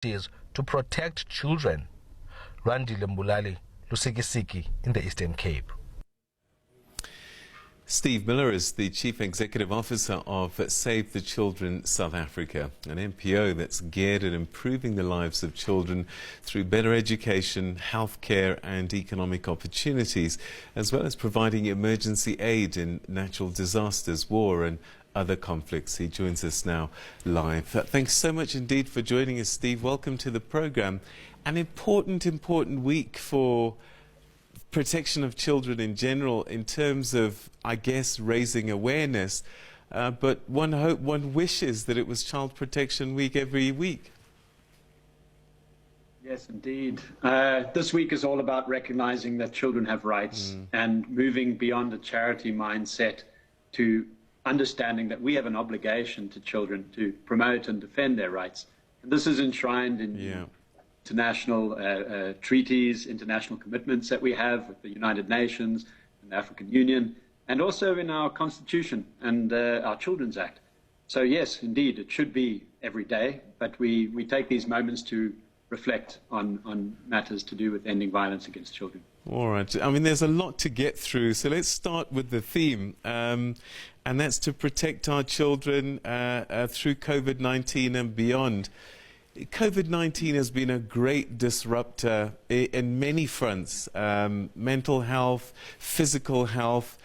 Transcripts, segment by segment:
is to protect children. Randile Mbulali, Lusikisiki in the Eastern Cape. Steve Miller is the Chief Executive Officer of Save the Children South Africa, an NPO that's geared at improving the lives of children through better education, healthcare and economic opportunities, as well as providing emergency aid in natural disasters, war and other conflicts. He joins us now live. Thanks so much indeed for joining us, Steve. Welcome to the program. An important week for protection of children in general in terms of, I guess, raising awareness. But one wishes that it was Child Protection Week every week. Yes, indeed. This week is all about recognizing that children have rights and moving beyond a charity mindset to understanding that we have an obligation to children to promote and defend their rights. And this is enshrined in international treaties, international commitments that we have with the United Nations and the African Union, and also in our Constitution and our Children's Act. So yes, indeed, it should be every day, but we take these moments to reflect on matters to do with ending violence against children. All right. I mean, there's a lot to get through, so let's start with the theme, and that's to protect our children through COVID-19 and beyond. COVID-19 has been a great disruptor in many fronts, mental health, physical health.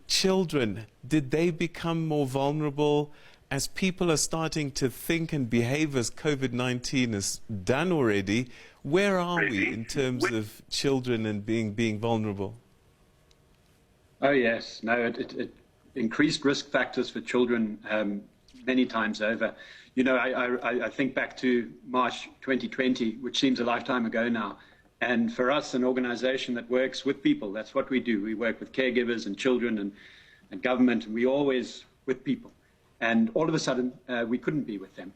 Children, did they become more vulnerable as people are starting to think and behave as COVID-19 has done already? Where are we in terms of children and being vulnerable? Oh, yes. No, it increased risk factors for children many times over. You know, I think back to March 2020, which seems a lifetime ago now. And for us, an organization that works with people, that's what we do. We work with caregivers and children and government, and we always with people. And all of a sudden, we couldn't be with them.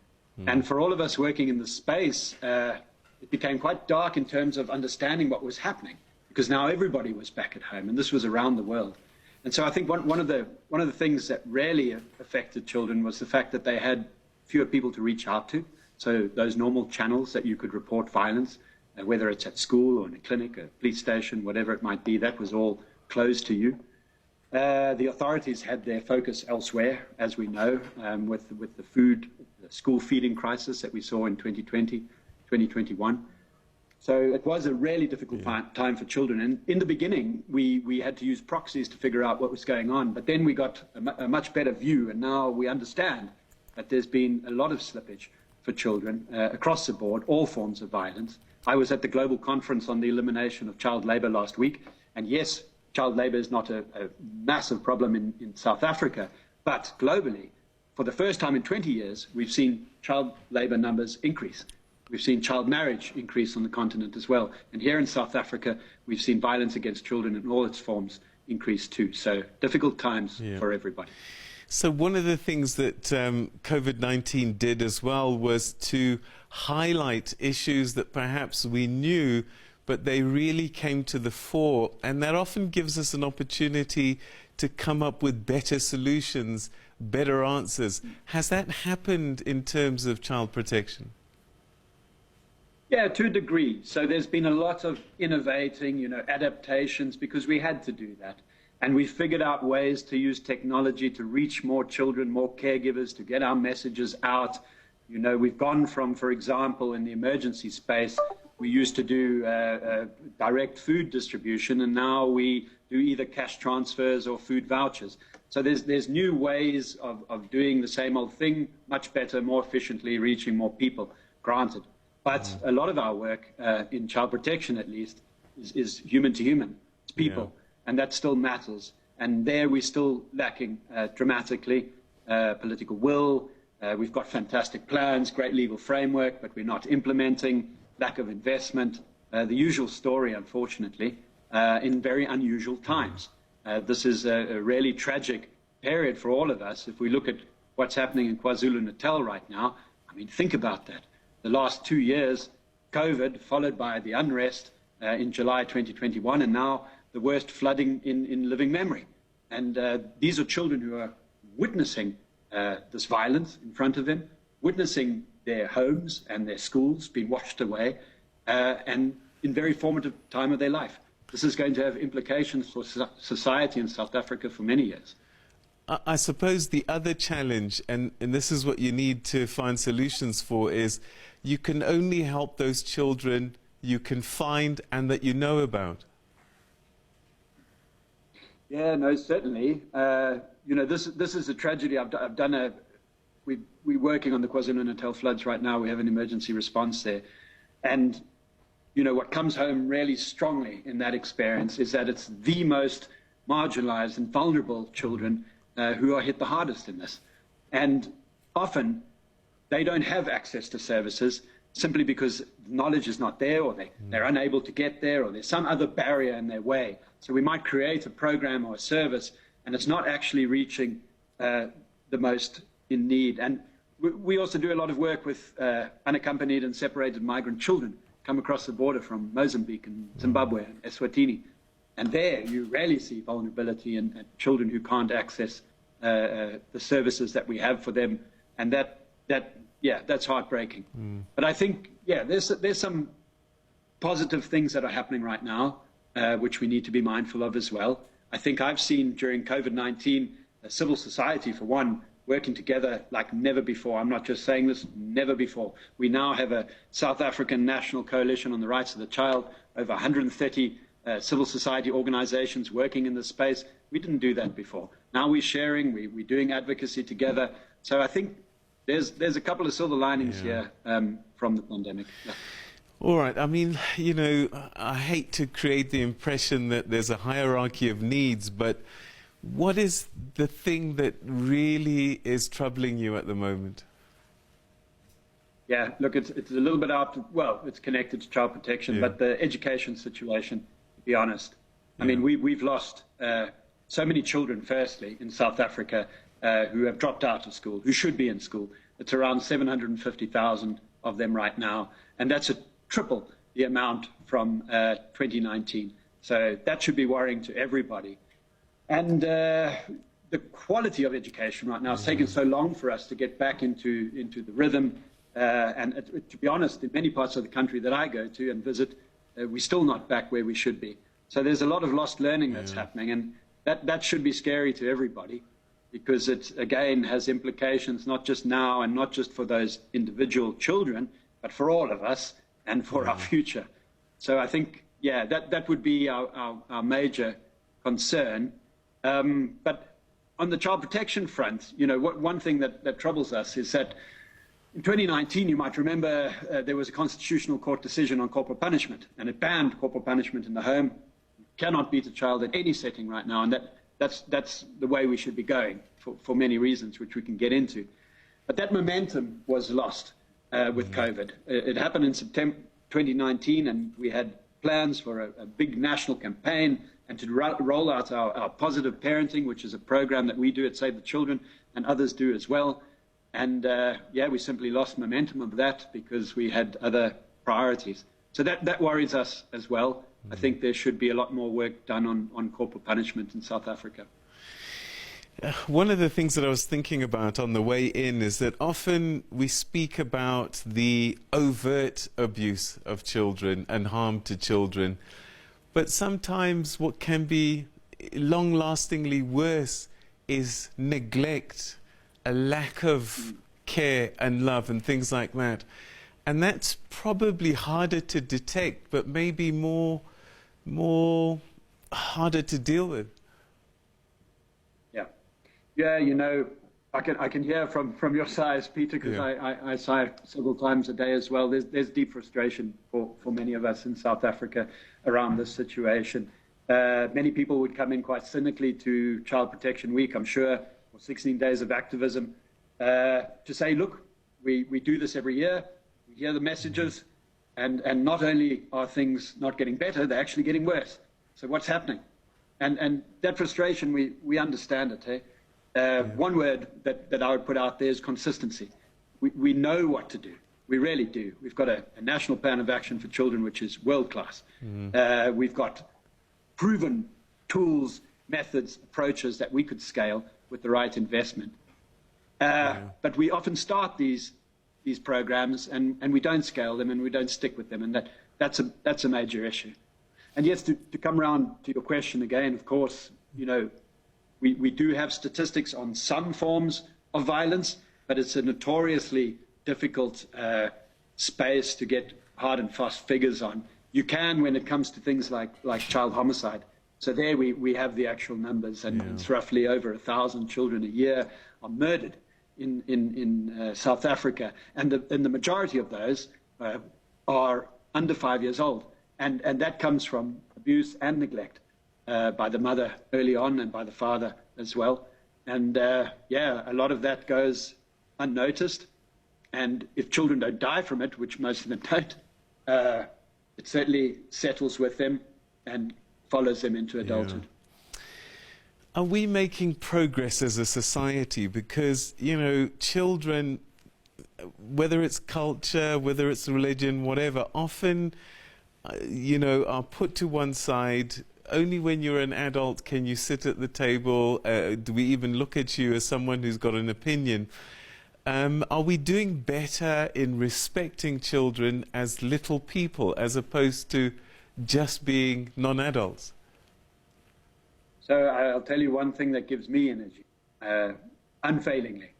And for all of us working in the space, it became quite dark in terms of understanding what was happening, because now everybody was back at home, and this was around the world. And so I think one of the things that really affected children was the fact that they had fewer people to reach out to. So those normal channels that you could report violence, whether it's at school or in a clinic, a police station, whatever it might be, that was all closed to you. The authorities had their focus elsewhere, as we know, with the school feeding crisis that we saw in 2020, 2021. So it was a really difficult time for children. And in the beginning, we had to use proxies to figure out what was going on. But then we got a much better view, and now we understand that there's been a lot of slippage for children across the board, all forms of violence. I was at the Global Conference on the Elimination of Child Labour last week, and yes, child labour is not a massive problem in South Africa, but globally, for the first time in 20 years, we've seen child labour numbers increase. We've seen child marriage increase on the continent as well. And here in South Africa, we've seen violence against children in all its forms increase too. So difficult times for everybody. So one of the things that COVID-19 did as well was to highlight issues that perhaps we knew, but they really came to the fore. And that often gives us an opportunity to come up with better solutions, better answers. Has that happened in terms of child protection? Yeah, to a degree. So there's been a lot of innovating, adaptations, because we had to do that. And we figured out ways to use technology to reach more children, more caregivers, to get our messages out. We've gone from, for example, in the emergency space, we used to do direct food distribution, and now we do either cash transfers or food vouchers. So there's new ways of doing the same old thing, much better, more efficiently, reaching more people, granted. But a lot of our work, in child protection at least, is human to human. It's people. And that still matters. And there we're still lacking dramatically political will. We've got fantastic plans, great legal framework, but we're not implementing, lack of investment. The usual story, unfortunately, in very unusual times. This is a really tragic period for all of us. If we look at what's happening in KwaZulu-Natal right now, I mean, think about that. The last 2 years, COVID, followed by the unrest in July 2021, and now the worst flooding in living memory. And these are children who are witnessing this violence in front of them, witnessing their homes and their schools, been washed away, and in very formative time of their life. This is going to have implications for society in South Africa for many years. I suppose the other challenge, and this is what you need to find solutions for, is you can only help those children you can find and that you know about. Yeah, no, certainly. You know, this is a tragedy. We're working on the KwaZulu-Natal floods right now. We have an emergency response there. And, you know, what comes home really strongly in that experience is that it's the most marginalized and vulnerable children who are hit the hardest in this. And often they don't have access to services simply because knowledge is not there, or they're unable to get there, or there's some other barrier in their way. So we might create a program or a service, and it's not actually reaching the most in need. And we also do a lot of work with unaccompanied and separated migrant children come across the border from Mozambique and Zimbabwe and Eswatini. And there you rarely see vulnerability and children who can't access the services that we have for them. And that's heartbreaking. But I think, there's some positive things that are happening right now, which we need to be mindful of as well. I think I've seen during COVID-19, civil society, for one, working together like never before. I'm not just saying this, never before. We now have a South African National Coalition on the Rights of the Child, over 130 civil society organizations working in this space. We didn't do that before. Now we're sharing, we're doing advocacy together. So I think there's a couple of silver linings here from the pandemic. Yeah. All right. I mean, you know, I hate to create the impression that there's a hierarchy of needs, but what is the thing that really is troubling you at the moment? Yeah, look, it's a little bit it's connected to child protection, but the education situation, to be honest. I mean, we've lost so many children, firstly, in South Africa who have dropped out of school, who should be in school. It's around 750,000 of them right now, and that's a triple the amount from 2019. So that should be worrying to everybody. And the quality of education right now is taking so long for us to get back into the rhythm. And to be honest, in many parts of the country that I go to and visit, we're still not back where we should be. So there's a lot of lost learning that's happening, and that should be scary to everybody, because it, again, has implications not just now and not just for those individual children, but for all of us and for our future. So I think, that would be our major concern. But on the child protection front, you know, one thing that troubles us is that in 2019, you might remember, there was a Constitutional Court decision on corporal punishment, and it banned corporal punishment in the home. You cannot beat a child in any setting right now, and that's the way we should be going for many reasons, which we can get into. But that momentum was lost with COVID. It happened in September 2019, and we had plans for a big national campaign and to roll out our positive parenting, which is a program that we do at Save the Children and others do as well. And we simply lost momentum of that because we had other priorities. So that worries us as well. I think there should be a lot more work done on corporal punishment in South Africa. One of the things that I was thinking about on the way in is that often we speak about the overt abuse of children and harm to children, but sometimes what can be long-lastingly worse is neglect, a lack of care and love and things like that. And that's probably harder to detect, but maybe more harder to deal with. Yeah, you know, I can hear from your side, Peter, because I sigh several times a day as well. There's deep frustration for many of us in South Africa around this situation. Many people would come in quite cynically to Child Protection Week, I'm sure, or 16 days of activism, to say, look, we do this every year, we hear the messages, and not only are things not getting better, they're actually getting worse. So what's happening? And that frustration, we understand it, eh? One word that I would put out there is consistency. We know what to do. We really do. We've got a national plan of action for children, which is world-class. We've got proven tools, methods, approaches that we could scale with the right investment. But we often start these these programs and we don't scale them and we don't stick with them, and that's a major issue. And yes, to come around to your question again, of course, you know, we do have statistics on some forms of violence, but it's a notoriously difficult space to get hard and fast figures on. You can when it comes to things like child homicide. So there we have the actual numbers, and it's roughly over 1,000 children a year are murdered in South Africa, and the majority of those are under 5 years old, and that comes from abuse and neglect by the mother early on and by the father as well. And yeah, a lot of that goes unnoticed, and if children don't die from it, which most of them don't, it certainly settles with them and follows them into adulthood. Yeah. Are we making progress as a society? Because, you know, children, whether it's culture, whether it's religion, whatever, often, you know, are put to one side. Only when you're an adult can you sit at the table. Do we even look at you as someone who's got an opinion? Are we doing better in respecting children as little people as opposed to just being non-adults? So I'll tell you one thing that gives me energy, unfailingly,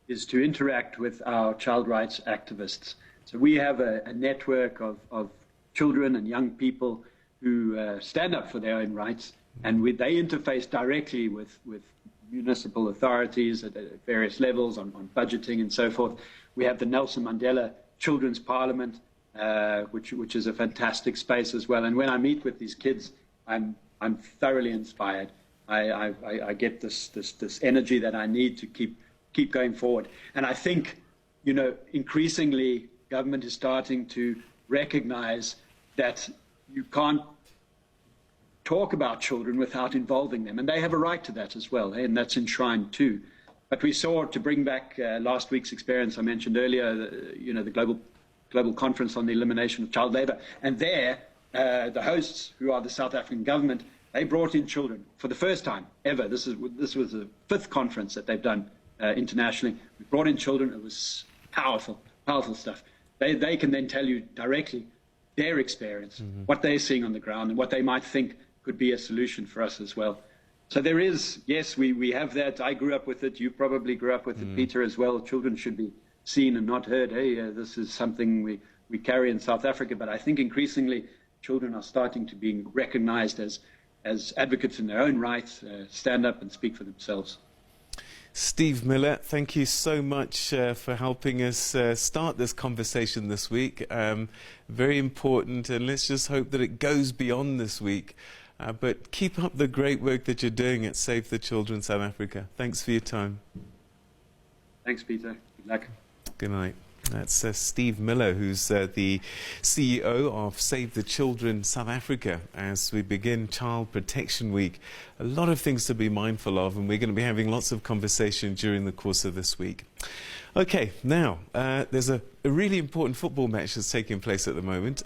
is to interact with our child rights activists. So we have a network of children and young people who stand up for their own rights, and they interface directly with municipal authorities at various levels on budgeting and so forth. We have the Nelson Mandela Children's Parliament, which is a fantastic space as well. And when I meet with these kids, I'm thoroughly inspired. I get this energy that I need to keep going forward. And I think, you know, increasingly government is starting to recognize that you can't talk about children without involving them, and they have a right to that as well, and that's enshrined too. But we saw, to bring back last week's experience I mentioned earlier, you know, the global conference on the elimination of child labour, and there the hosts, who are the South African government, they brought in children for the first time ever. This was the 5th conference that they've done internationally. We brought in children. It was powerful stuff. They can then tell you directly their experience, what they're seeing on the ground, and what they might think could be a solution for us as well. So there is, yes, we have that. I grew up with it. You probably grew up with it, Peter, as well. Children should be seen and not heard. Hey, this is something we carry in South Africa. But I think increasingly children are starting to be recognized as advocates in their own rights, stand up and speak for themselves. Steve Miller, thank you so much for helping us start this conversation this week. Very important, and let's just hope that it goes beyond this week. But keep up the great work that you're doing at Save the Children South Africa. Thanks for your time. Thanks, Peter. Good luck. Good night. That's Steve Miller, who's the CEO of Save the Children South Africa, as we begin Child Protection Week. A lot of things to be mindful of, and we're going to be having lots of conversation during the course of this week. Okay, now, there's a really important football match that's taking place at the moment.